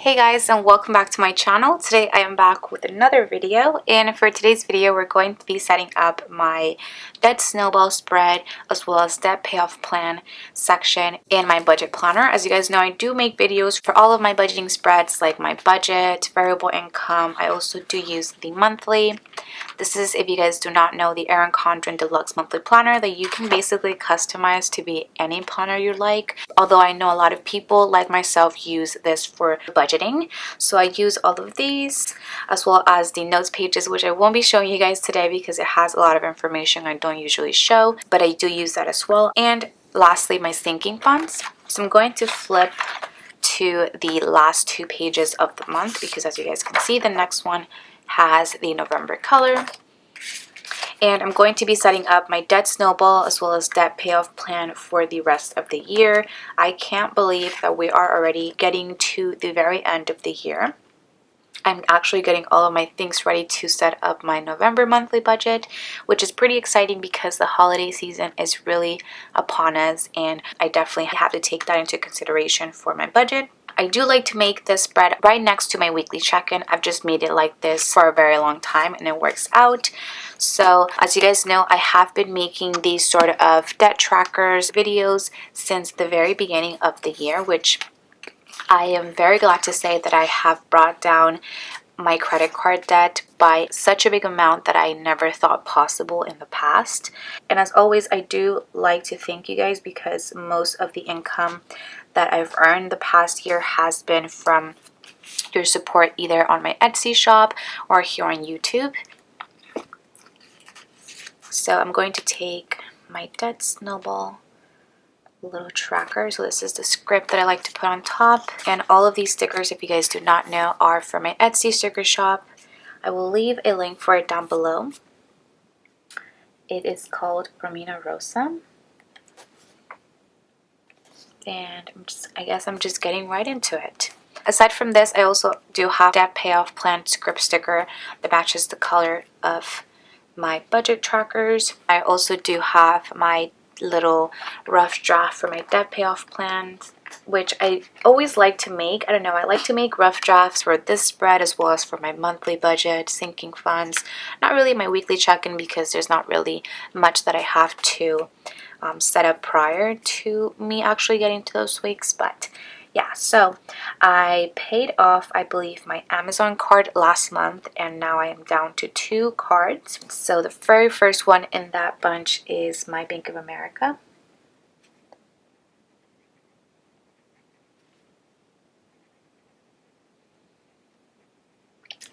Hey guys, and welcome back to my channel. Today I am back with another video, and for today's video we're going to be setting up my debt snowball spread as well as debt payoff plan section in my budget planner. As you guys know, I do make videos for all of my budgeting spreads, like my budget, variable income. I also do use the monthly. This is, if you guys do not know, the Erin Condren Deluxe Monthly Planner that you can basically customize to be any planner you like. Although I know a lot of people like myself use this for budgeting. So I use all of these as well as the notes pages, which I won't be showing you guys today because it has a lot of information I don't usually show, but I do use that as well. And lastly, my sinking funds. So I'm going to flip to the last two pages of the month because, as you guys can see, the next one has the November color. And I'm going to be setting up my debt snowball as well as debt payoff plan for the rest of the year. I can't believe that we are already getting to the very end of the year. I'm actually getting all of my things ready to set up my November monthly budget, which is pretty exciting because the holiday season is really upon us, and I definitely have to take that into consideration for my budget. I do like to make this spread right next to my weekly check-in. I've just made it like this for a very long time and it works out. So as you guys know, I have been making these sort of debt trackers videos since the very beginning of the year, which I am very glad to say that I have brought down my credit card debt by such a big amount that I never thought possible in the past. And as always, I do like to thank you guys because most of the income that I've earned the past year has been from your support either on my Etsy shop or here on YouTube. So I'm going to take my debt snowball little tracker. So this is the script that I like to put on top, and all of these stickers, if you guys do not know, are for my Etsy sticker shop. I will leave a link for it down below. It is called Romina Rosa, and I guess I'm just getting right into it. Aside from this, I also do have debt payoff plan script sticker that matches the color of my budget trackers. I also do have my little rough draft for my debt payoff plans, which I always like to make. I don't know, I like to make rough drafts for this spread as well as for my monthly budget, sinking funds. Not really my weekly check-in because there's not really much that I have to set up prior to me actually getting to those weeks. But yeah, so I paid off, I believe, my Amazon card last month, and now I am down to 2 cards. So the very first one in that bunch is my Bank of America.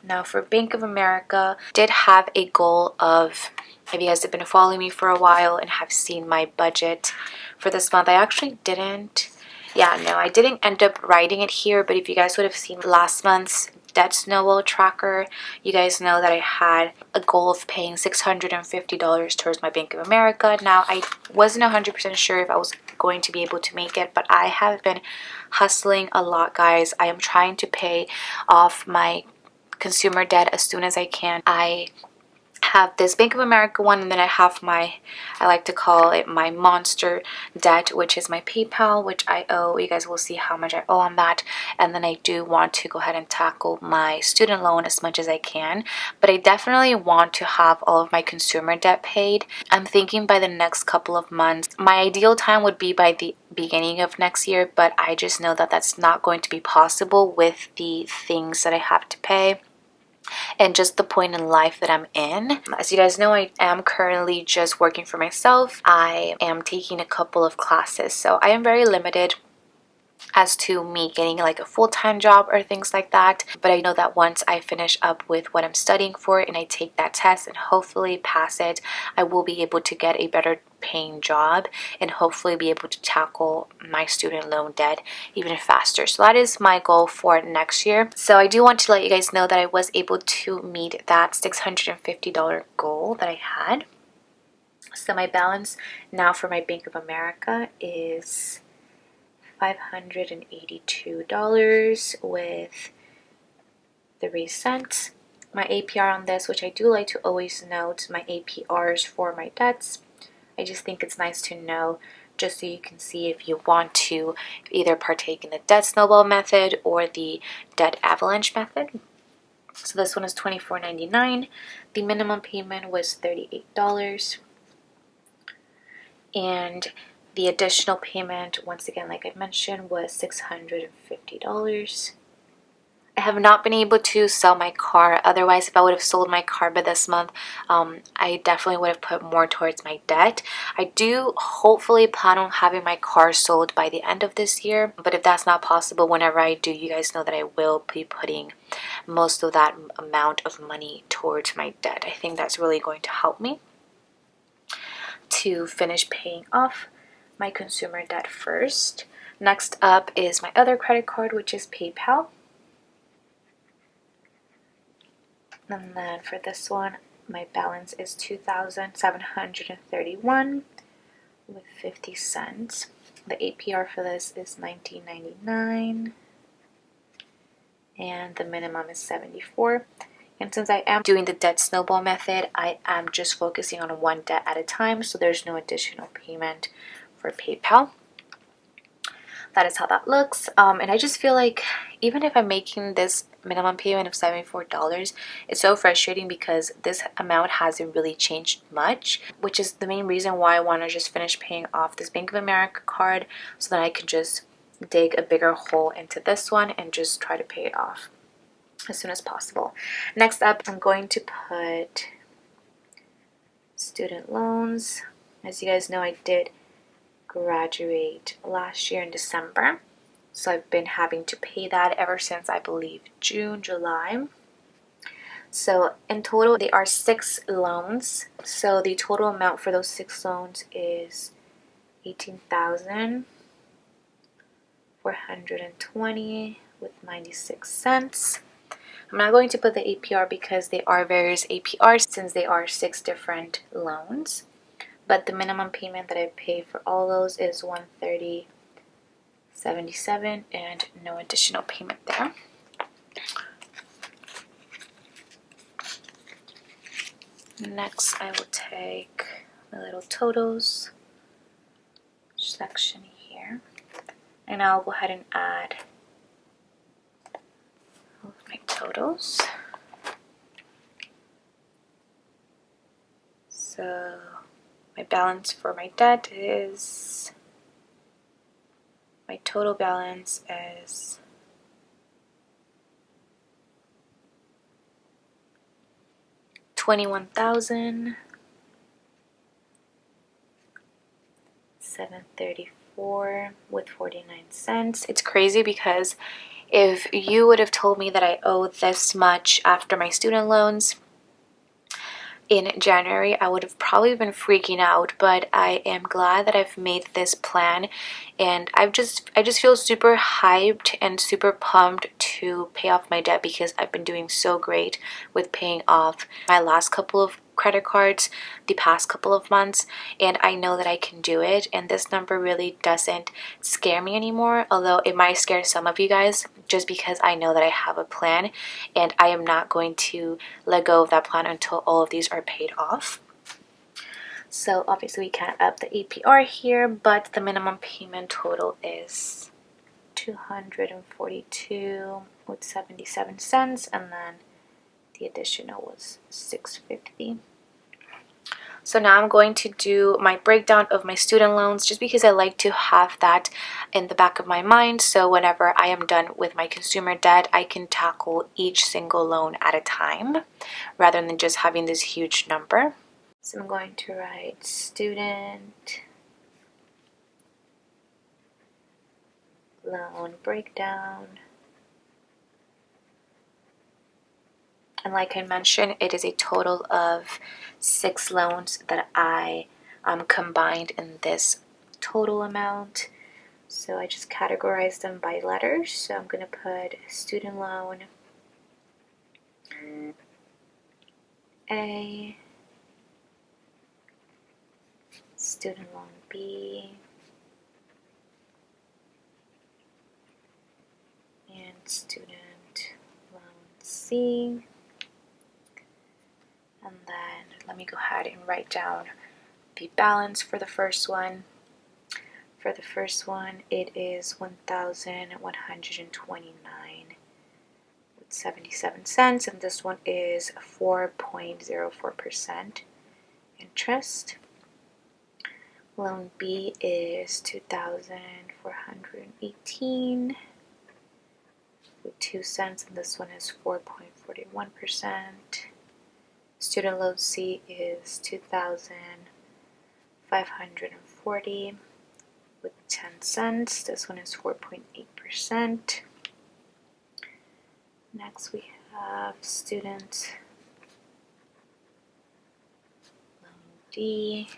Now for Bank of America, I did have a goal of, if you guys have been following me for a while and have seen my budget for this month, I actually didn't. I didn't end up writing it here, but if you guys would have seen last month's debt snowball tracker, you guys know that I had a goal of paying $650 towards my Bank of America. Now, I wasn't 100% sure if I was going to be able to make it, but I have been hustling a lot, guys. I am trying to pay off my consumer debt as soon as I can. I have this Bank of America one, and then I have my, I like to call it my monster debt, which is my PayPal, which I owe. You guys will see how much I owe on that. And then I do want to go ahead and tackle my student loan as much as I can, but I definitely want to have all of my consumer debt paid. I'm thinking by the next couple of months. My ideal time would be by the beginning of next year, but I just know that that's not going to be possible with the things that I have to pay and just the point in life that I'm in. As you guys know, I am currently just working for myself. I am taking a couple of classes, so I am very limited as to me getting like a full-time job or things like that. But I know that once I finish up with what I'm studying for and I take that test and hopefully pass it, I will be able to get a better paying job and hopefully be able to tackle my student loan debt even faster. So that is my goal for next year. So I do want to let you guys know that I was able to meet that $650 goal that I had. So my balance now for my Bank of America is $582 with 3 cents. My APR on this, which I do like to always note my APRs for my debts. I just think it's nice to know just so you can see if you want to either partake in the debt snowball method or the debt avalanche method. So this one is $24.99. The minimum payment was $38. And the additional payment, once again, like I mentioned, was $650. I have not been able to sell my car. Otherwise, if I would have sold my car by this month, I definitely would have put more towards my debt. I do hopefully plan on having my car sold by the end of this year. But if that's not possible, whenever I do, you guys know that I will be putting most of that amount of money towards my debt. I think that's really going to help me to finish paying off my consumer debt first. Next up is my other credit card, which is PayPal. And then for this one, my balance is $2,731 with 50 cents. The APR for this is $19.99 and the minimum is $74. And since I am doing the debt snowball method, I am just focusing on one debt at a time, so there's no additional payment for PayPal. That is how that looks. And I just feel like even if I'm making this minimum payment of $74, it's so frustrating because this amount hasn't really changed much, which is the main reason why I want to just finish paying off this Bank of America card so that I can just dig a bigger hole into this one and just try to pay it off as soon as possible. Next up, I'm going to put student loans. As you guys know, I did graduate last year in December, so I've been having to pay that ever since, I believe, June, July. So in total there are 6 loans, so the total amount for those 6 loans is $18,420 with 96 cents. I'm not going to put the APR because they are various APRs since they are 6 different loans. But the minimum payment that I pay for all those is $130.77 and no additional payment there. Next, I will take my little totals section here, and I'll go ahead and add all of my totals. So my balance for my debt is, my total balance is $21,734 with 49 cents. It's crazy because if you would have told me that I owe this much after my student loans in January, I would have probably been freaking out, but I am glad that I've made this plan, and I just feel super hyped and super pumped to pay off my debt because I've been doing so great with paying off my last couple of credit cards the past couple of months, and I know that I can do it, and this number really doesn't scare me anymore, although it might scare some of you guys just because I know that I have a plan and I am not going to let go of that plan until all of these are paid off. So obviously we can't up the APR here, but the minimum payment total is $242 with 77 cents, and then the additional was $650. So now I'm going to do my breakdown of my student loans just because I like to have that in the back of my mind, so whenever I am done with my consumer debt, I can tackle each single loan at a time rather than just having this huge number. So I'm going to write student loan breakdown. And like I mentioned, it is a total of 6 loans that I combined in this total amount. So I just categorized them by letters. So I'm going to put student loan A, student loan B, and student loan C. And then let me go ahead and write down the balance for the first one. For the first one, it is $1,129.77, and this one is 4.04% interest. Loan B is $2,418 with 2 cents, and this one is 4.41%. Student loan C is $2,540 with 10 cents. This one is 4.8%. Next we have student loan D.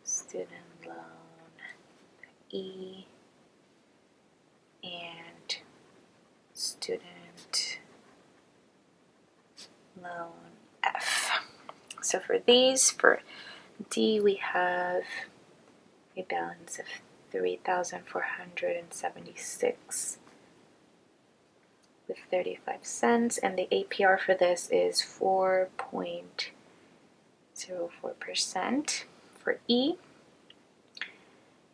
Student loan E, and student loan F. So for these, for D, we have a balance of $3,476 with 35 cents, and the APR for this is 4.04%. For E,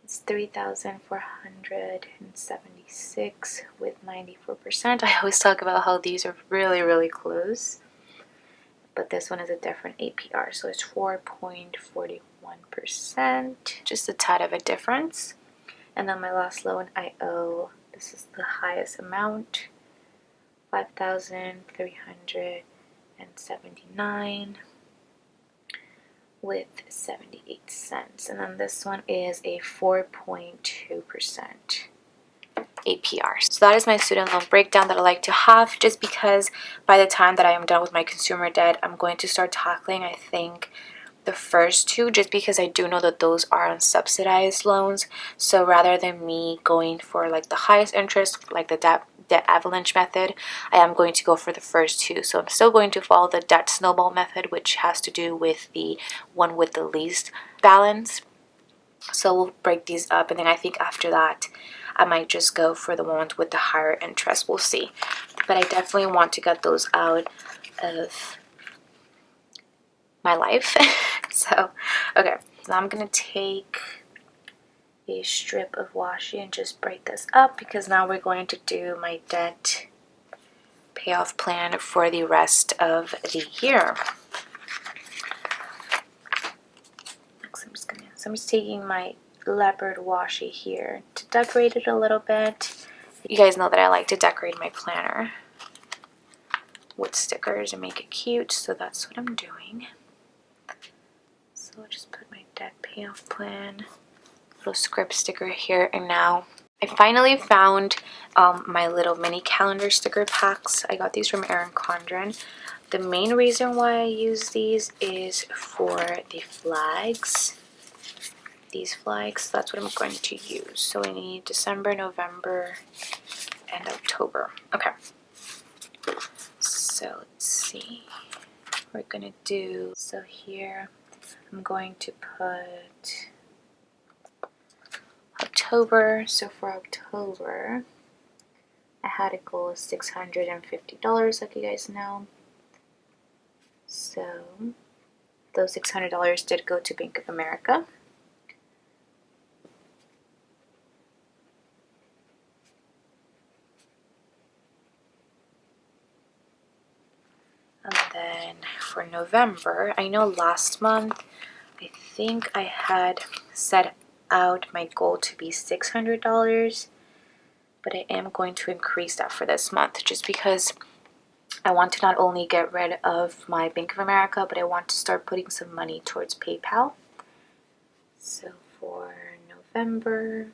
it's $3,476 with 94%. I always talk about how these are really close, but this one is a different APR, so it's 4.41%, just a tad of a difference. And then my last loan I owe, this is the highest amount, $5,379 with 78 cents. And then this one is a 4.2% APR. So that is my student loan breakdown that I like to have, just because by the time that I am done with my consumer debt, I'm going to start tackling, I think, the first two, just because I do know that those are unsubsidized loans. So rather than me going for like the highest interest, like the debt avalanche method, I am going to go for the first two. So I'm still going to follow the debt snowball method, which has to do with the one with the least balance. So we'll break these up, and then I think after that I might just go for the ones with the higher interest. We'll see. But I definitely want to get those out of my life. So, okay. So I'm going to take a strip of washi and just break this up, because now we're going to do my debt payoff plan for the rest of the year. So I'm just taking my leopard washi here to decorate it a little bit. You guys know that I like to decorate my planner with stickers and make it cute, so that's what I'm doing. So I'll just put my debt payoff plan, little script sticker here, and now I finally found my little mini calendar sticker packs. I got these from Erin Condren. The main reason why I use these is for the flags. These flags, that's what I'm going to use. So I need December, November, and October. Okay. So let's see. We're gonna do, so here I'm going to put October. So for October, I had a goal of $650, like you guys know. So those $600 did go to Bank of America. And then for November, I know last month, I think I had set out my goal to be $600, but I am going to increase that for this month, just because I want to not only get rid of my Bank of America, but I want to start putting some money towards PayPal. So for November,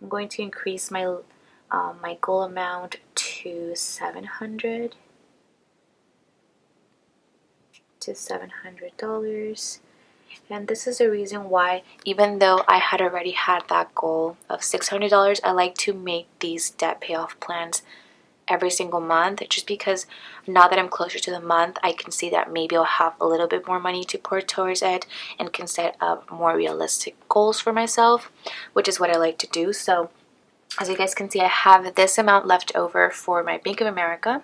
I'm going to increase my my goal amount to $700. And this is the reason why, even though I had already had that goal of $600, I like to make these debt payoff plans every single month, just because now that I'm closer to the month, I can see that maybe I'll have a little bit more money to pour towards it and can set up more realistic goals for myself, which is what I like to do. So As you guys can see, I have this amount left over for my Bank of America,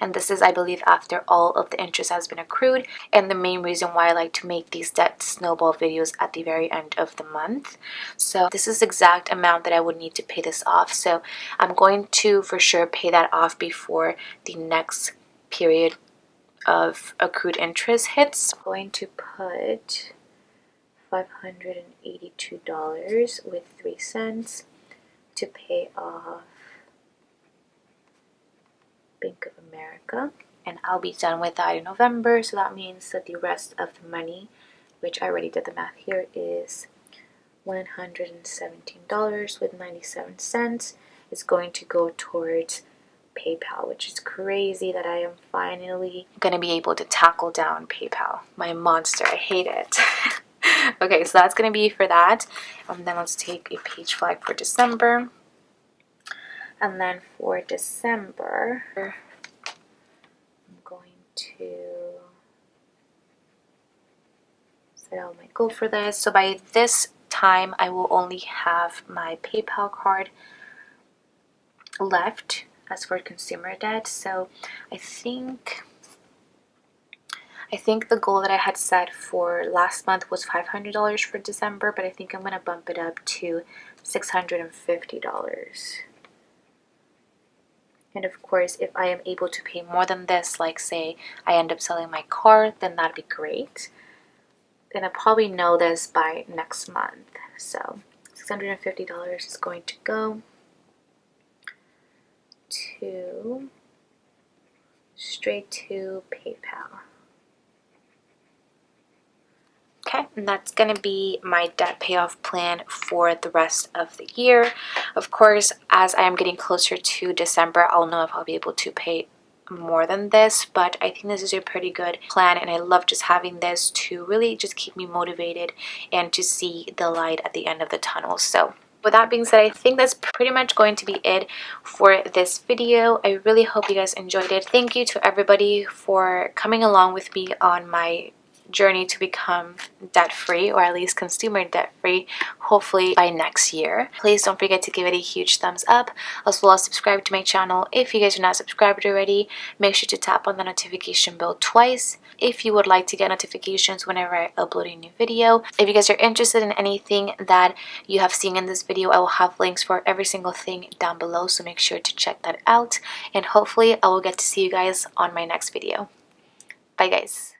and this is, I believe, after all of the interest has been accrued, and the main reason why I like to make these debt snowball videos at the very end of the month. So this is the exact amount that I would need to pay this off. So I'm going to for sure pay that off before the next period of accrued interest hits. I'm going to put $582.03 to pay off Bank of America, and I'll be done with that in November. So that means that the rest of the money, which I already did the math here, is $117.97 is going to go towards PayPal, which is crazy that I am finally gonna be able to tackle down PayPal, my monster. I hate it. Okay, so that's gonna be for that. And then let's take a page flag for December. And then for December, I'm going to set out my goal for this. So by this time, I will only have my PayPal card left as for consumer debt. So I think the goal that I had set for last month was $500 for December, but I think I'm going to bump it up to $650. And of course, if I am able to pay more than this, like say I end up selling my car, then that'd be great. And I'll probably know this by next month. So $650 is going to go to straight to PayPal. Okay, and that's going to be my debt payoff plan for the rest of the year. Of course, as I am getting closer to December, I'll know if I'll be able to pay more than this, but I think this is a pretty good plan, and I love just having this to really just keep me motivated and to see the light at the end of the tunnel. So with that being said, I think that's pretty much going to be it for this video. I really hope you guys enjoyed it. Thank you to everybody for coming along with me on my journey to become debt-free, or at least consumer debt-free, hopefully by next year. Please don't forget to give it a huge thumbs up, as well as subscribe to my channel. If you guys are not subscribed already, make sure to tap on the notification bell twice if you would like to get notifications whenever I upload a new video. If you guys are interested in anything that you have seen in this video, I will have links for every single thing down below, so make sure to check that out, and hopefully I will get to see you guys on my next video. Bye guys.